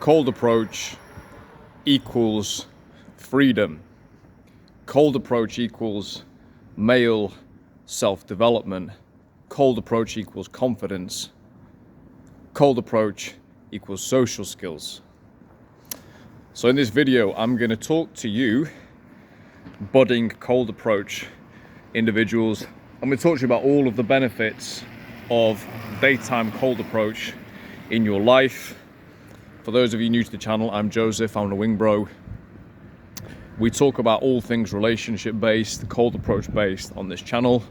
Cold approach equals freedom. Cold approach equals male self-development. Cold approach equals confidence. Cold approach equals social skills. So in this video, I'm going to talk to you, budding cold approach individuals. I'm going to talk to you about all of the benefits of daytime cold approach in your life. For those of you new to the channel, I'm Joseph, I'm the Wing Bro. We talk about all things relationship based, cold approach based on this channel.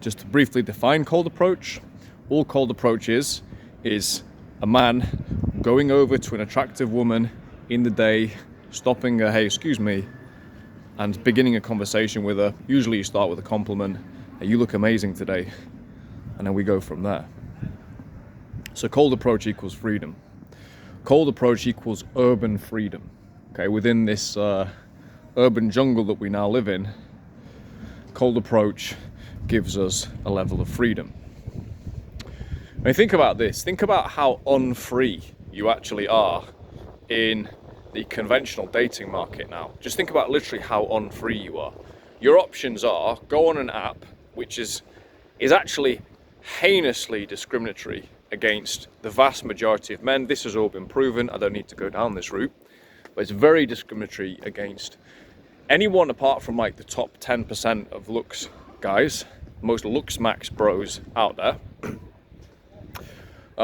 Just to briefly define cold approach, all cold approach is a man going over to an attractive woman in the day, stopping her, hey, excuse me, and beginning a conversation with her. Usually you start with a compliment, hey, you look amazing today, and then we go from there. So cold approach equals freedom. Cold approach equals urban freedom. Okay, within this urban jungle that we now live in, cold approach gives us a level of freedom. When you think about this, think about how unfree you actually are in the conventional dating market now. Just think about literally how unfree you are. Your options are go on an app which is actually heinously discriminatory against the vast majority of men. This has all been proven. I don't need to go down this route, but it's very discriminatory against anyone apart from like the top 10% of looks guys, most looks max bros out there.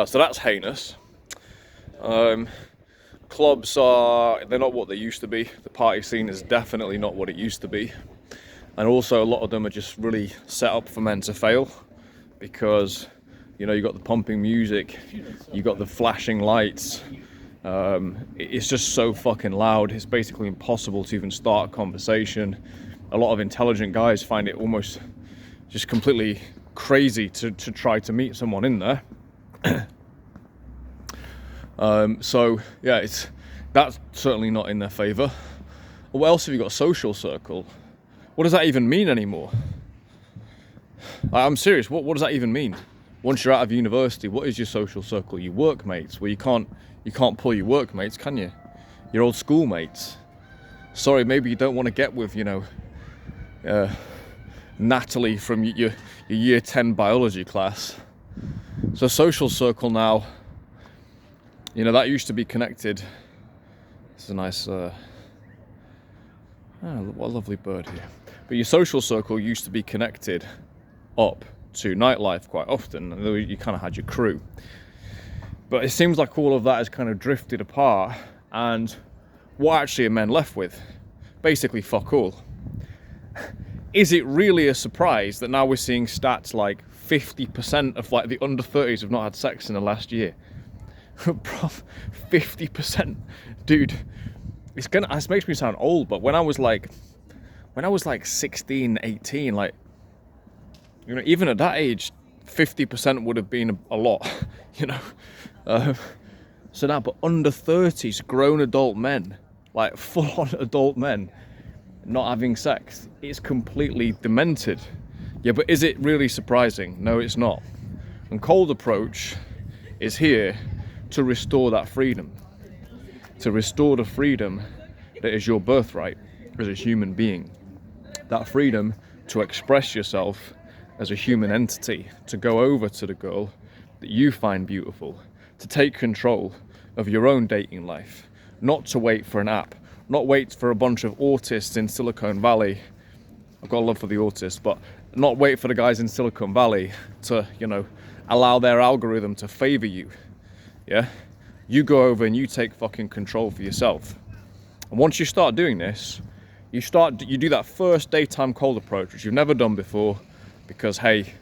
So that's heinous. Clubs they're not what they used to be. The party scene is definitely not what it used to be. And also a lot of them are just really set up for men to fail because, you know, you got the pumping music, you got the flashing lights. It's just so fucking loud. It's basically impossible to even start a conversation. A lot of intelligent guys find it almost just completely crazy to try to meet someone in there. So yeah, that's certainly not in their favor. What else have you got? Social circle. What does that even mean anymore? I'm serious. What does that even mean? Once you're out of university, what is your social circle? Your workmates? Well, you can't pull your workmates, can you? Your old schoolmates. Sorry, maybe you don't want to get with, you know, Natalie from your year 10 biology class. So social circle now, you know, that used to be connected. This is a nice, what a lovely bird here. But your social circle used to be connected up to nightlife quite often. You kind of had your crew. But it seems like all of that has kind of drifted apart, and what actually are men left with? Basically fuck all. Is it really a surprise that now we're seeing stats like 50% of like the under 30s have not had sex in the last year? Bro, 50%, dude. This makes me sound old, but when I was like 16, 18, like, you know, even at that age, 50% would have been a lot, you know. So now, but under 30s, grown adult men, like full-on adult men, not having sex, it's completely demented. Yeah, but is it really surprising? No, it's not. And cold approach is here to restore that freedom, to restore the freedom that is your birthright as a human being, that freedom to express yourself as a human entity, to go over to the girl that you find beautiful, to take control of your own dating life, not to wait for an app, not wait for a bunch of autists in Silicon Valley. I've got a love for the autists, but not wait for the guys in Silicon Valley to, you know, allow their algorithm to favor you. Yeah, you go over and you take fucking control for yourself. And once you start doing this, you do that first daytime cold approach, which you've never done before, because hey,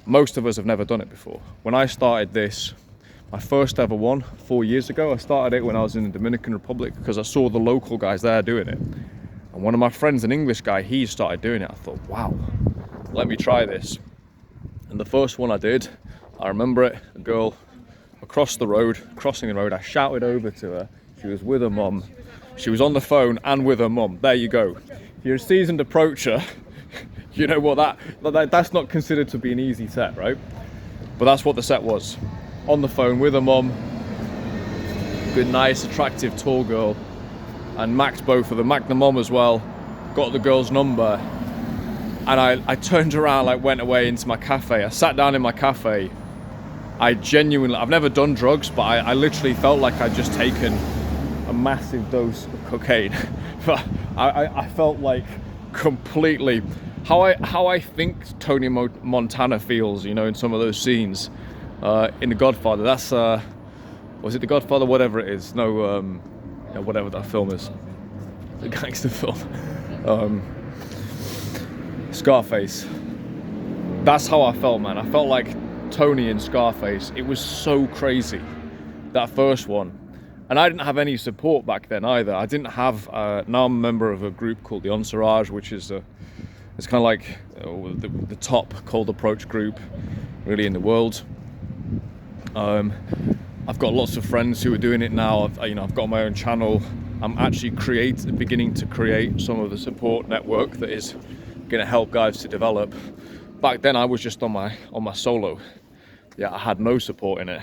most of us have never done it before. When I started this, my first ever one 4 years ago, I started it when I was in the Dominican Republic because I saw the local guys there doing it. And one of my friends, an English guy, he started doing it. I thought, wow, let me try this. And the first one I did, I remember it, a girl across the road, crossing the road, I shouted over to her. She was with her mum. She was on the phone and with her mum. There you go. If you're a seasoned approacher, you know what that's not considered to be an easy set, right? But that's what the set was. On the phone with her mum, good, nice, attractive, tall girl, and maxed both of them, maxed the mom as well, got the girl's number, and I turned around, like went away into my cafe. I sat down in my cafe. I genuinely, I've never done drugs, but I literally felt like I'd just taken a massive dose of cocaine. But I felt like completely how I think Tony Montana feels, you know, in some of those scenes in The Godfather. That's was it The Godfather? Whatever it is. No, yeah, whatever that film is, the gangster film. Scarface. That's how I felt, man. I felt like Tony in Scarface. It was so crazy, that first one. And I didn't have any support back then either. I didn't have, now I'm a member of a group called the Entourage, which is it's kind of like the top cold approach group really in the world. I've got lots of friends who are doing it now. I've got my own channel. I'm actually beginning to create some of the support network that is going to help guys to develop. Back then I was just on my solo. Yeah, I had no support in it,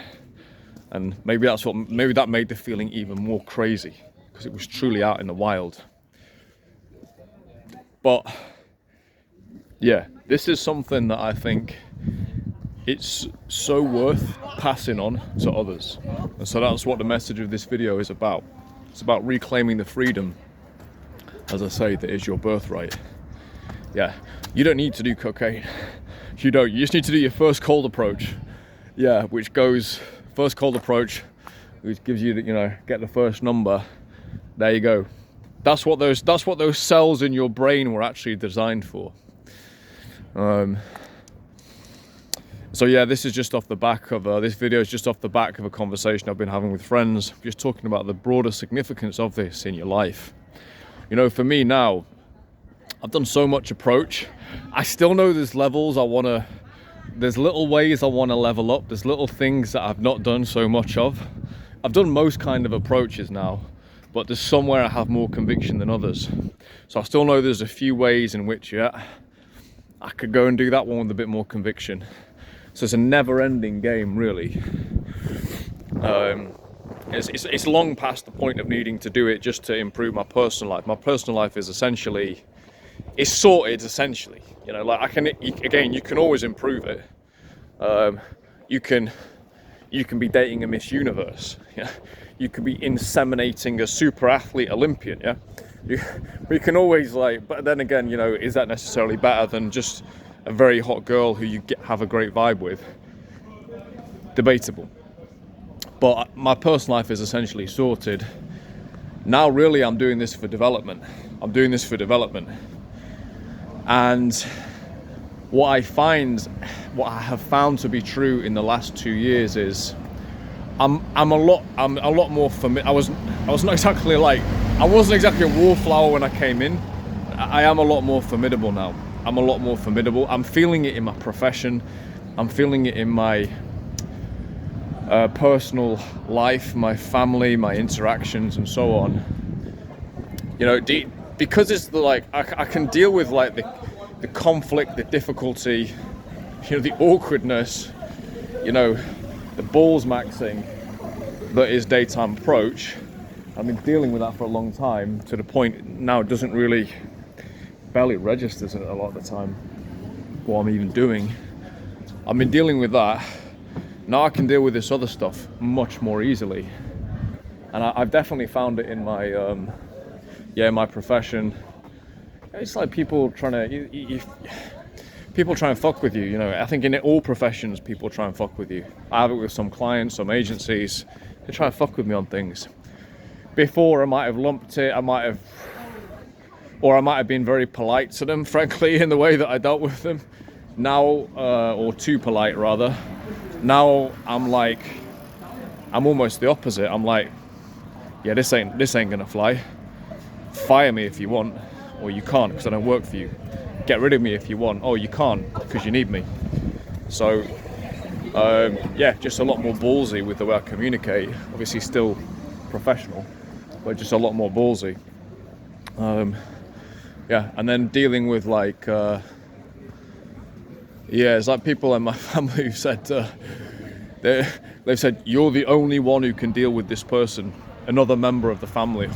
and maybe that made the feeling even more crazy, because it was truly out in the wild. But yeah, this is something that I think it's so worth passing on to others. And so that's what the message of this video is about. It's about reclaiming the freedom, as I say, that is your birthright. Yeah, you don't need to do cocaine. You don't. You just need to do your first cold approach. Yeah, which goes first cold approach, which gives you, get the first number. There you go. That's what those cells in your brain were actually designed for. So yeah, this is just off the back of this video is just off the back of a conversation I've been having with friends, just talking about the broader significance of this in your life. You know, for me now, I've done so much approach. I still know there's levels there's little ways I want to level up. There's little things that I've not done so much of. I've done most kind of approaches now, but there's somewhere I have more conviction than others. So I still know there's a few ways in which, yeah, I could go and do that one with a bit more conviction. So it's a never-ending game, really. It's long past the point of needing to do it just to improve my personal life. My personal life is sorted, essentially. You know, like you can always improve it. You can be dating a Miss Universe. Yeah, you could be inseminating a super athlete Olympian. Yeah, you can always but then again, is that necessarily better than just a very hot girl who you have a great vibe with? Debatable. But my personal life is essentially sorted. Now really I'm doing this for development. And what I have found to be true in the last 2 years is I'm a lot more familiar. I wasn't exactly a wallflower when I came in. I am a lot more formidable now. I'm feeling it in my profession. I'm feeling it in my personal life, my family, my interactions, and so on. Because it's I can deal with the conflict, the difficulty, the awkwardness, the balls maxing that is daytime approach. I've been dealing with that for a long time, to the point now it doesn't really barely registers a lot of the time what I'm even doing. I've been dealing with that. Now I can deal with this other stuff much more easily, and I've definitely found it in my my profession. It's like people trying to fuck with you. I think in all professions people try and fuck with you. I have it with some clients, some agencies. They try and fuck with me on things. Before I might have lumped it, I might have been very polite to them, frankly, in the way that I dealt with them. Now, or too polite rather. Now I'm almost the opposite. I'm like, yeah, this ain't gonna fly. Fire me if you want, or you can't because I don't work for you. Get rid of me if you want. Oh, you can't because you need me. So, just a lot more ballsy with the way I communicate. Obviously still professional, but just a lot more ballsy. And then dealing with it's like people in my family who said, they've said, you're the only one who can deal with this person, another member of the family,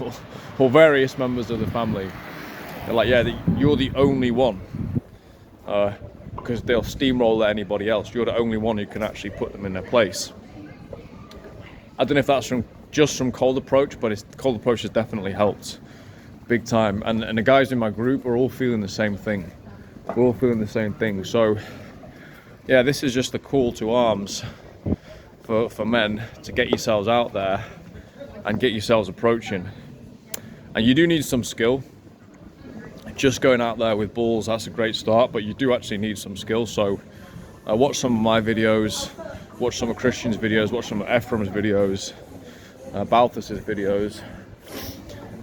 or various members of the family. They're like, yeah, you're the only one, because they'll steamroll anybody else. You're the only one who can actually put them in their place. I don't know if that's just from cold approach, but cold approach has definitely helped big time. And the guys in my group are all feeling the same thing. We're all feeling the same thing. So yeah, this is just the call to arms for men to get yourselves out there and get yourselves approaching. And you do need some skill. Just going out there with balls, that's a great start, but you do actually need some skill. So watch some of my videos, watch some of Christian's videos, watch some of Ephraim's videos, Balthas's videos,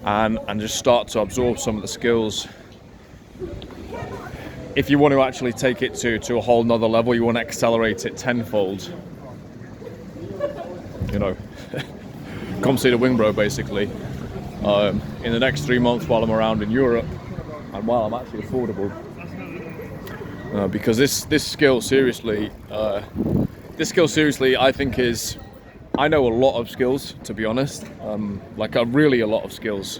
and just start to absorb some of the skills. If you want to actually take it to a whole nother level, you want to accelerate it tenfold, you know, come see the Wing Bro basically. In the next 3 months while I'm around in Europe, and while I'm actually affordable, because this skill seriously, I think I know a lot of skills, to be honest, like really a lot of skills,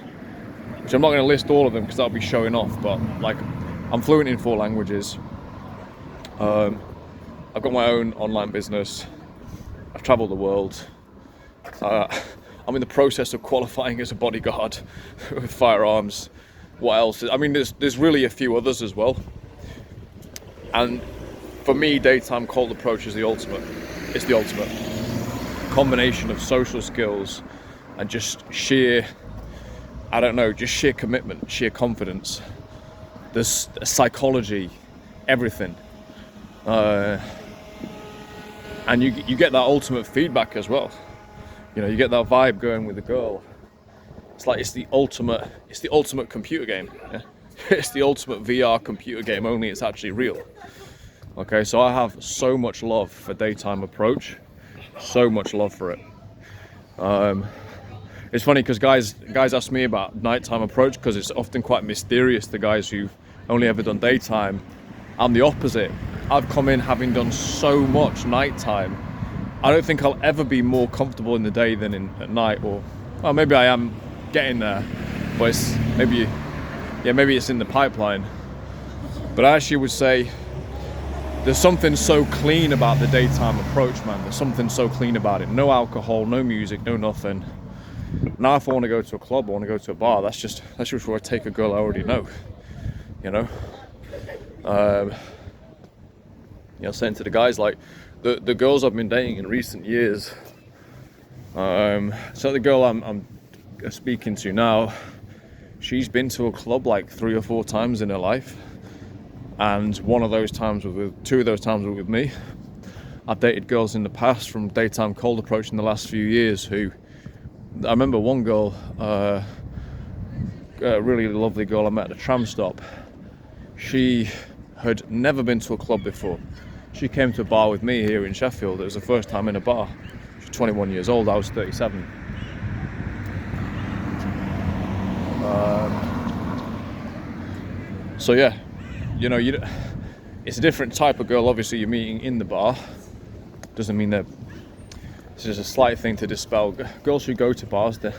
which I'm not going to list all of them because that'll be showing off, but like I'm fluent in 4 languages. I've got my own online business. I've traveled the world. I'm in the process of qualifying as a bodyguard with firearms. What else? I mean, there's really a few others as well. And for me, daytime cold approach is the ultimate. It's the ultimate combination of social skills and just sheer, I don't know, just sheer commitment, sheer confidence. There's psychology, everything. And you get that ultimate feedback as well. You know, you get that vibe going with the girl. It's like it's the ultimate computer game. Yeah? It's the ultimate VR computer game, only it's actually real. Okay, so I have so much love for daytime approach, so much love for it. It's funny because guys ask me about nighttime approach because it's often quite mysterious. The guys who've only ever done daytime, I'm the opposite. I've come in having done so much nighttime. I don't think I'll ever be more comfortable in the day than at night, or well, maybe I am getting there, but maybe it's in the pipeline. But I actually would say there's something so clean about the daytime approach, man. There's something so clean about it. No alcohol, no music, no nothing. Now if I want to go to a club, I want to go to a bar, that's just where I take a girl I already know, you know. Saying to the guys, like the girls I've been dating in recent years, so the girl I'm speaking to now, she's been to a club like 3 or 4 times in her life, and 2 of those times were with me. I've dated girls in the past from daytime cold approach in the last few years who, I remember one girl, a really lovely girl I met at a tram stop. She had never been to a club before. She came to a bar with me here in Sheffield. It was the first time in a bar. She was 21 years old, I was 37. So yeah, you know, it's a different type of girl obviously you're meeting in the bar. Doesn't mean that it's just a slight thing to dispel. Girls who go to bars, they're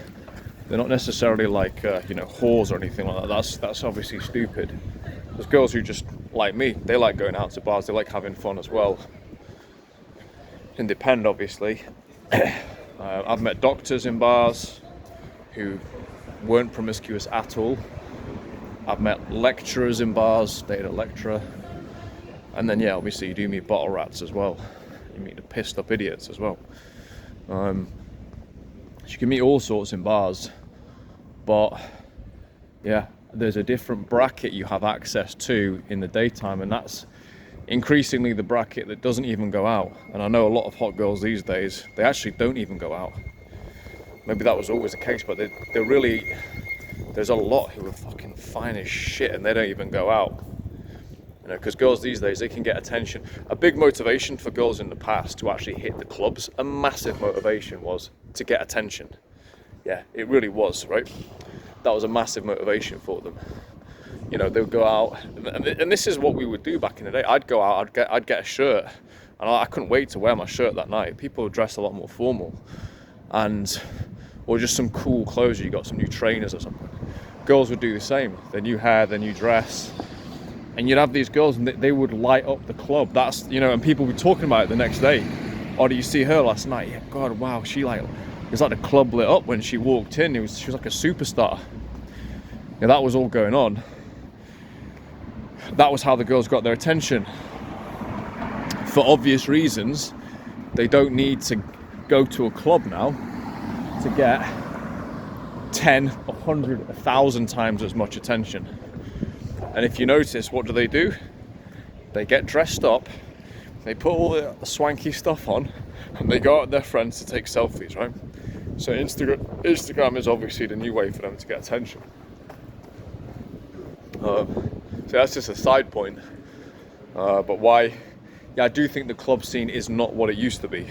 not necessarily like whores or anything like that. That's obviously stupid. There's girls who just like me, they like going out to bars, they like having fun as well. Independent, obviously. I've met doctors in bars who weren't promiscuous at all. I've met lecturers in bars, dated a lecturer. And then yeah, obviously you do meet bottle rats as well. You meet the pissed up idiots as well. You can meet all sorts in bars, but yeah, there's a different bracket you have access to in the daytime, and that's increasingly the bracket that doesn't even go out. And I know a lot of hot girls these days, they actually don't even go out. Maybe that was always the case, but they're really, there's a lot who are fucking fine as shit and they don't even go out. You know, because girls these days, they can get attention. A big motivation for girls in the past to actually hit the clubs, a massive motivation was to get attention. Yeah, it really was, right? That was a massive motivation for them. You know, they would go out, and this is what we would do back in the day. I'd go out, I'd get a shirt And I couldn't wait to wear my shirt that night. People were dressed a lot more formal, or just some cool clothes. You got some new trainers or something. Girls would do the same. Their new hair, their new dress. And you'd have these girls and they would light up the club. That's, and people would be talking about it the next day. Oh, did you see her last night? Yeah, God, wow, it was like the club lit up when she walked in. She was like a superstar. That was all going on. That was how the girls got their attention. For obvious reasons, they don't need to go to a club now to get 10, 100, 1,000 times as much attention. And if you notice, what do? They get dressed up, they put all the swanky stuff on, and they go out with their friends to take selfies, right? So Instagram is obviously the new way for them to get attention. So that's just a side point. But why? Yeah, I do think the club scene is not what it used to be.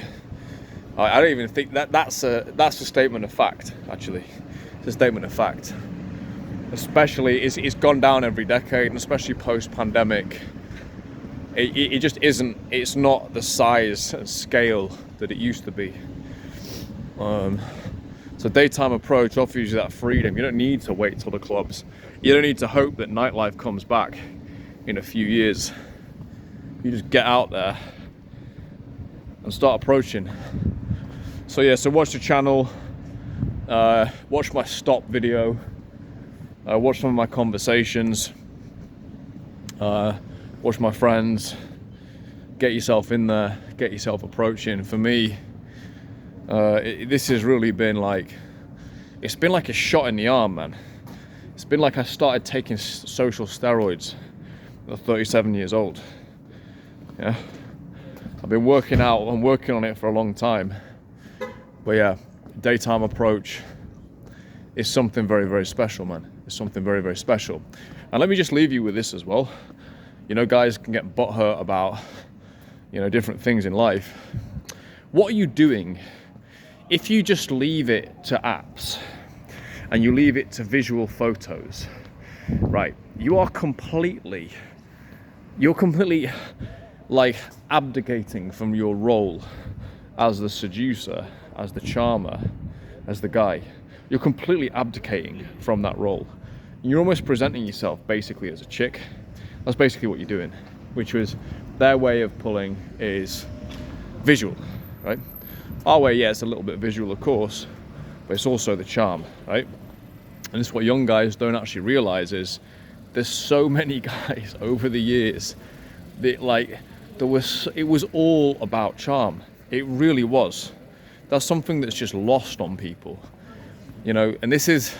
I don't even think that's a statement of fact, actually. It's a statement of fact. Especially, it's gone down every decade, and especially post-pandemic. It just isn't, it's not the size and scale that it used to be. So daytime approach offers you that freedom. You don't need to wait till the clubs. You don't need to hope that nightlife comes back in a few years. You just get out there and start approaching. So yeah, so watch the channel, watch my stop video, watch some of my conversations, watch my friends, get yourself in there, get yourself approaching. For me, this has really been it's been like a shot in the arm, man. It's been like I started taking social steroids at 37 years old. Yeah, I've been working out, I'm working on it for a long time. But yeah, daytime approach is something very, very special, man. It's something very, very special. And let me just leave you with this as well. Guys can get butthurt about, different things in life. What are you doing if you just leave it to apps and you leave it to visual photos, right? You're completely abdicating from your role as the seducer, as the charmer, as the guy. You're completely abdicating from that role. You're almost presenting yourself basically as a chick. That's basically what you're doing, which was their way of pulling is visual, right? Our way, yeah, it's a little bit visual, of course, but it's also the charm, right? And it's what young guys don't actually realize is there's so many guys over the years that it was all about charm. It really was. That's something that's just lost on people, and this is,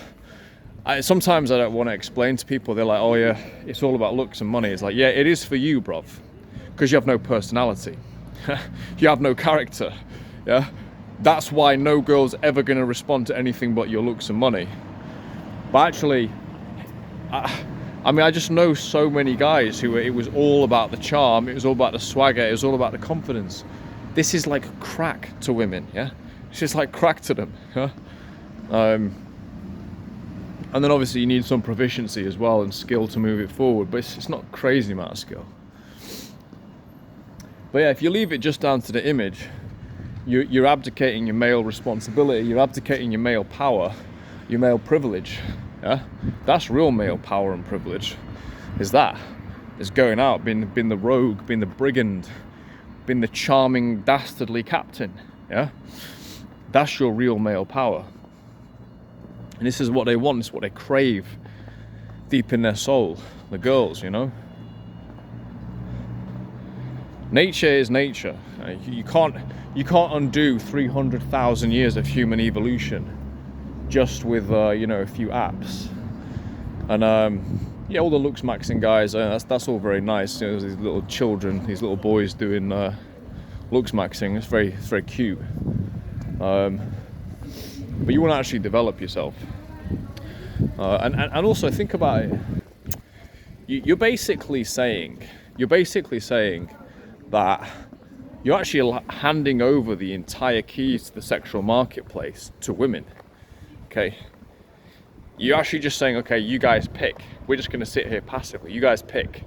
sometimes I don't want to explain to people. They're like, oh yeah, it's all about looks and money. It's like, yeah, it is for you, bruv, because you have no personality. You have no character. Yeah, that's why no girl's ever going to respond to anything but your looks and money. But actually, I just know so many guys who it was all about the charm, it was all about the swagger, it was all about the confidence. This is like crack to women, yeah? It's just like crack to them, yeah? And then obviously you need some proficiency as well and skill to move it forward, but it's not crazy amount of skill. But yeah, if you leave it just down to the image, you're abdicating your male responsibility, you're abdicating your male power, your male privilege, yeah? That's real male power and privilege, is going out, being the rogue, being the brigand, being the charming, dastardly captain, yeah? That's your real male power. And this is what they want, this is what they crave deep in their soul, the girls, Nature is nature. You can't undo 300,000 years of human evolution just with a few apps. And yeah, all the looks maxing guys, that's all very nice. These little children, these little boys doing looks maxing. It's very cute. But you want to actually develop yourself. And also think about it. You're basically saying that you're actually handing over the entire keys to the sexual marketplace to women. Okay? You're actually just saying, okay, you guys pick. We're just going to sit here passively. You guys pick.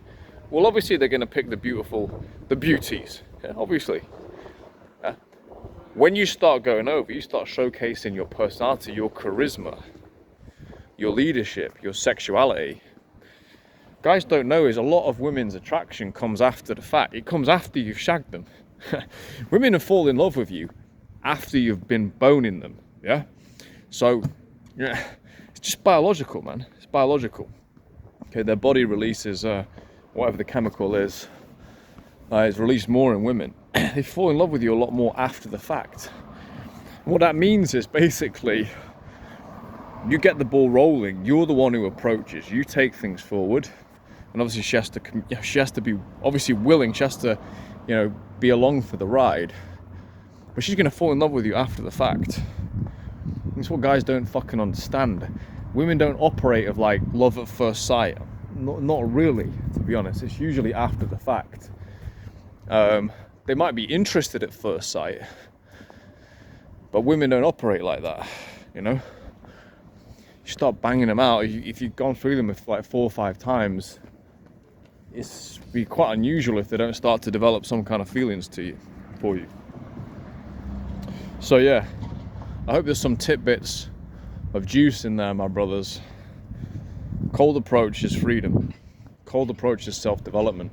Well, obviously they're going to pick the beauties. Yeah, obviously. When you start going over, you start showcasing your personality, your charisma, your leadership, your sexuality. Guys don't know is a lot of women's attraction comes after the fact. It comes after you've shagged them. Women fall in love with you after you've been boning them, yeah? So, yeah, it's just biological, man. It's biological. Okay, their body releases whatever the chemical is released more in women. They fall in love with you a lot more after the fact. What that means is basically you get the ball rolling, you're the one who approaches, you take things forward, and obviously she has to be obviously willing, she has to, you know, be along for the ride, but she's going to fall in love with you after the fact. That's what guys don't fucking understand. Women don't operate of like love at first sight. Not really, to be honest. It's usually after the fact. They might be interested at first sight, but women don't operate like that, you know. You start banging them out, if you've gone through them like 4 or 5 times, it's be quite unusual if they don't start to develop some kind of feelings for you. So yeah, I hope there's some tidbits of juice in there, my brothers. Cold approach is freedom. Cold approach is self-development.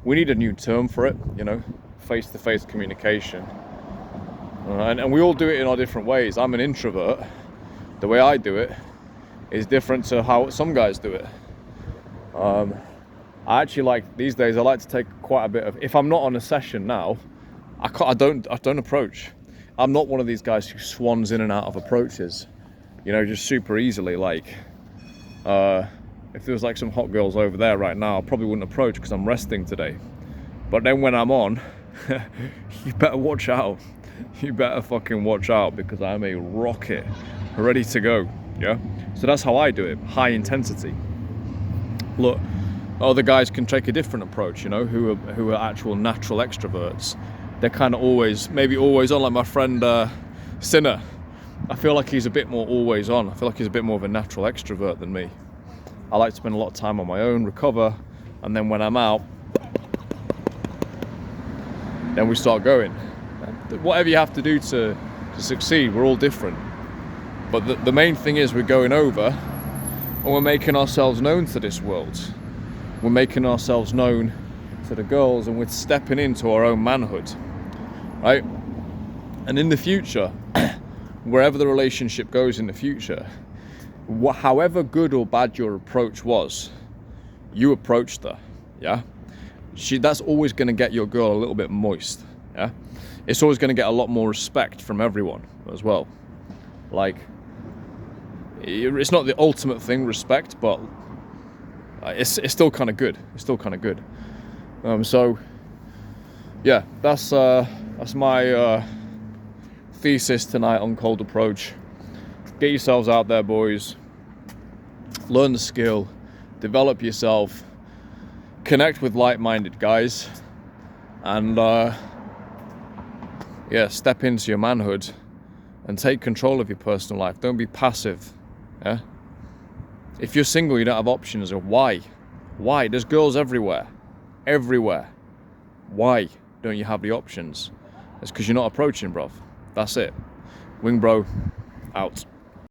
We need a new term for it, you know, face-to-face communication. And we all do it in our different ways. I'm an introvert. The way I do it is different to how some guys do it. I actually like, these days, I like to take quite a bit of, if I'm not on a session now, I don't approach. I'm not one of these guys who swans in and out of approaches, you know, just super easily. Like, if there was like some hot girls over there right now, I probably wouldn't approach because I'm resting today. But then when I'm on, you better watch out. You better fucking watch out, because I'm a rocket ready to go. Yeah, so that's how I do it, high intensity. Look, other guys can take a different approach, you know, who are actual natural extroverts. They're kind of maybe always on, like my friend Sinner. I feel like he's a bit more always on. I feel like he's a bit more of a natural extrovert than me. I like to spend a lot of time on my own, recover, and then when I'm out, then we start going. Whatever you have to do to succeed, we're all different. But the main thing is we're going over and we're making ourselves known to this world. We're making ourselves known to the girls, and we're stepping into our own manhood, right? And in the future, wherever the relationship goes in the future, however good or bad your approach was, you approached her, yeah? That's always going to get your girl a little bit moist, yeah? It's always going to get a lot more respect from everyone as well. Like, it's not the ultimate thing, respect, but it's still kind of good. It's still kind of good. So, yeah, that's my thesis tonight on cold approach. Get yourselves out there, boys. Learn the skill. Develop yourself. Connect with like-minded guys. And, yeah, step into your manhood and take control of your personal life. Don't be passive, yeah? If you're single, you don't have options. Or why? Why? There's girls everywhere. Everywhere. Why don't you have the options? It's because you're not approaching, bruv. That's it. Wing Bro, out.